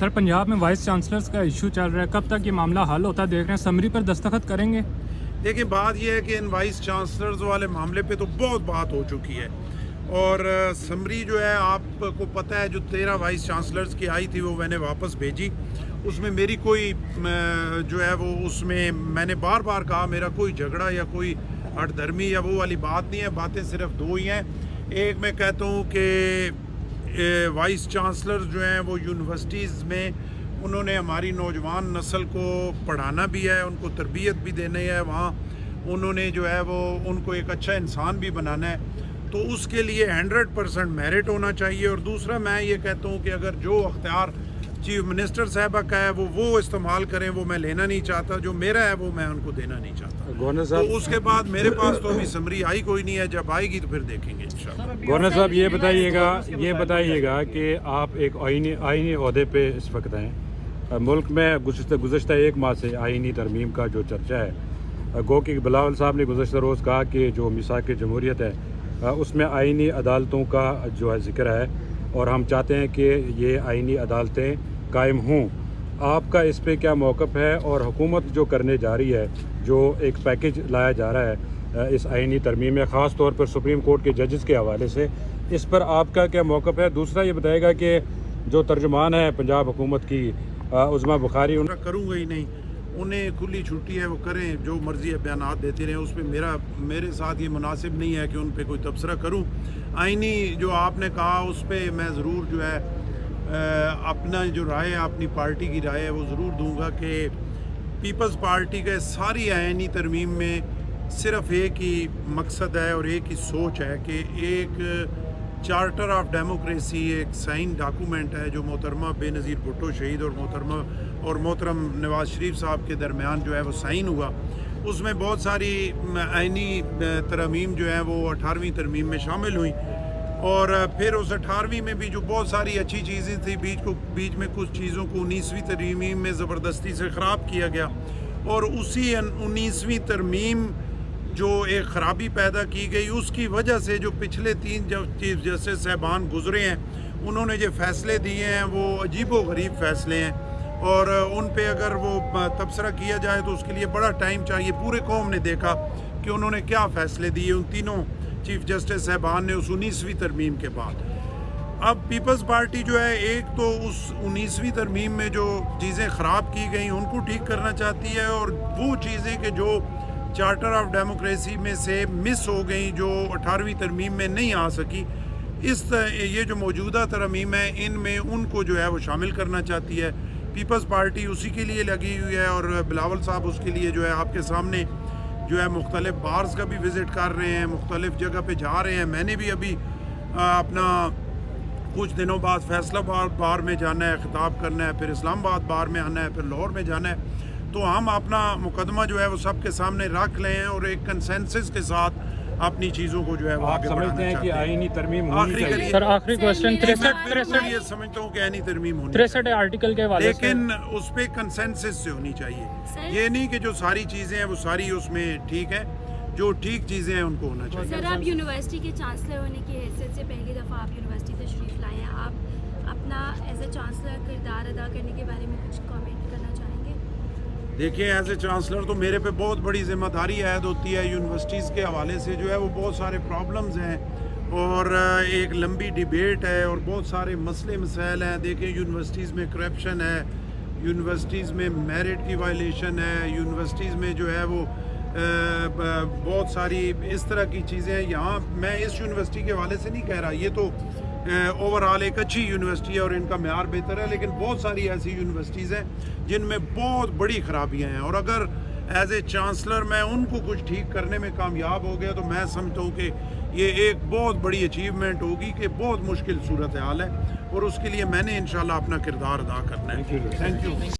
Sir Punjab में vice chancellors का issue चल रहा है, कब तक ये मामला हल होता देख रहे हैं? समरी पर दस्तखत करेंगे? देखिए, बात यह है कि इन वाइस चांसलर्स वाले मामले पे तो बहुत बात हो चुकी है और समरी जो है आपको पता है जो 13 वाइस चांसलर्स की आई थी वो मैंने वापस भेजी। उसमें मेरी कोई जो है वो उसमें मैंने बार बार कहा मेरा कोई झगड़ा या कोई हठधर्मी या वो वाली बात नहीं है। बातें सिर्फ दो ही हैं। एक मैं कहता हूँ कि वाइस चांसलर जो हैं वो यूनिवर्सिटीज़ में उन्होंने हमारी नौजवान नस्ल को पढ़ाना भी है, उनको तरबियत भी देनी है, वहाँ उन्होंने जो है वो उनको एक अच्छा इंसान भी बनाना है, तो उसके लिए 100% मेरिट होना चाहिए। और दूसरा मैं ये कहता हूँ कि अगर जो अख्तियार चीफ मिनिस्टर साहबा का है वो इस्तेमाल करें, वो मैं लेना नहीं चाहता। जो मेरा है वो मैं उनको देना नहीं चाहता। गवर्नर तो उसके बाद मेरे पास तो अभी समरी आई कोई नहीं है, जब आएगी तो फिर देखेंगे इंशाल्लाह। गवर्नर साहब ये बताइएगा कि आप एक आईनी ओहदे पे इस वक्त हैं। मुल्क में गुज़श्ता एक माह से आईनी तरमीम का जो चर्चा है, गो कि बिलावल साहब ने गुज़श्ता रोज़ कहा कि जो मिसाक जमहूरियत है उसमें आईनी अदालतों का जो है ज़िक्र है और हम चाहते हैं कि ये आईनी अदालतें कायम हों। आपका इस पे क्या मौक़िफ़ है? और हुकूमत जो करने जा रही है, जो एक पैकेज लाया जा रहा है इस आईनी तरमीम में, ख़ास तौर पर सुप्रीम कोर्ट के जजेस के हवाले से, इस पर आपका क्या मौक़िफ़ है? दूसरा ये बताएगा कि जो तर्जुमान है पंजाब हुकूमत की उज़मा बुखारी, उनका करूँगा ही नहीं, उन्हें खुली छुट्टी है, वो करें जो मर्ज़ी है, बयानात देते रहें। उस पर मेरे साथ ये मुनासिब नहीं है कि उन पर कोई तबसरा करूँ। आईनी जो आपने कहा उस पर मैं ज़रूर जो है अपना जो राय है, अपनी पार्टी की राय है वो ज़रूर दूंगा कि पीपल्स पार्टी के सारी आईनी तरमीम में सिर्फ एक ही मकसद है और एक ही सोच है कि एक चार्टर ऑफ डेमोक्रेसी एक साइन डॉक्यूमेंट है जो मोहतरमा बेनज़ीर भुट्टो शहीद और मोहतरम नवाज शरीफ साहब के दरमियान जो है वो साइन हुआ। उसमें बहुत सारी आईनी तरमीम जो है वो 18वीं तरमीम में शामिल हुई और फिर उस 18वीं में भी जो बहुत सारी अच्छी चीज़ें थी बीच में कुछ चीज़ों को 19वीं तरमीम में ज़बरदस्ती से ख़राब किया गया और उसी 19वीं तरमीम जो एक ख़राबी पैदा की गई उसकी वजह से जो पिछले 3 चीफ जस्टिस साहबान गुज़रे हैं उन्होंने जो फ़ैसले दिए हैं वो अजीबो गरीब फ़ैसले हैं और उन पे अगर वो तबसरा किया जाए तो उसके लिए बड़ा टाइम चाहिए। पूरे कौम ने देखा कि उन्होंने क्या फ़ैसले दिए उन तीनों चीफ जस्टिस साहबान ने उस 19वीं तरमीम के बाद। अब पीपल्स पार्टी जो है एक तो उस 19वीं तरमीम में जो चीज़ें ख़राब की गई उनको ठीक करना चाहती है और वो चीज़ें कि जो चार्टर ऑफ डेमोक्रेसी में से मिस हो गई, जो 18वीं तरमीम में नहीं आ सकी, ये जो मौजूदा तरमीम है इनमें उनको जो है वो शामिल करना चाहती है। पीपल्स पार्टी उसी के लिए लगी हुई है और बिलावल साहब उसके लिए जो है आपके सामने जो है मुख्तलिफ बार्स का भी विज़िट कर रहे हैं, मुख्तलिफ जगह पे जा रहे हैं। मैंने भी अभी अपना कुछ दिनों बाद फैसलाबाद बार में जाना है, खिताब करना है, फिर इस्लामाबाद बार में आना है, फिर लाहौर में जाना है। तो हम अपना मुकदमा जो है वो सबके सामने रख लें और एक कंसेंसस के साथ अपनी चीज़ों को जो है वो आप समझते हैं कि आईनी तरमीम होनी चाहिए? सर आखिरी क्वेश्चन, 63 ये समझता हूँ कि आईनी तरमीम होनी 63 आर्टिकल के हवाले से, लेकिन उस पर कंसेंसस से होनी चाहिए। ये नहीं कि जो सारी चीज़ें हैं वो सारी उसमें ठीक है, जो ठीक चीज़ें हैं उनको होना चाहिए। सर आप यूनिवर्सिटी के चांसलर होने की हैसियत से पहली दफ़ा आप यूनिवर्सिटी तशरीफ़ लाए हैं, आप अपना एज ए चांसलर किरदार अदा करने के बारे में कुछ कमेंट करना चाहेंगे? देखिए, एज ए चांसलर तो मेरे पे बहुत बड़ी जिम्मेदारी ऐद होती है। यूनिवर्सिटीज़ के हवाले से जो है वो बहुत सारे प्रॉब्लम्स हैं और एक लंबी डिबेट है और बहुत सारे मसले मसाइल हैं। देखिए, यूनिवर्सिटीज़ में करप्शन है, यूनिवर्सिटीज़ में मेरिट की वायलेशन है, यूनिवर्सिटीज़ में जो है वो बहुत सारी इस तरह की चीज़ें हैं। यहाँ मैं इस यूनिवर्सिटी के हवाले से नहीं कह रहा, ये तो ओवरऑल एक अच्छी यूनिवर्सिटी है और इनका म्यार बेहतर है, लेकिन बहुत सारी ऐसी यूनिवर्सिटीज़ हैं जिनमें बहुत बड़ी खराबियां हैं और अगर एज ए चांसलर मैं उनको कुछ ठीक करने में कामयाब हो गया तो मैं समझता हूँ कि ये एक बहुत बड़ी अचीवमेंट होगी कि बहुत मुश्किल सूरत हाल है और उसके लिए मैंने इंशाल्लाह अपना किरदार अदा करना है। Thank you.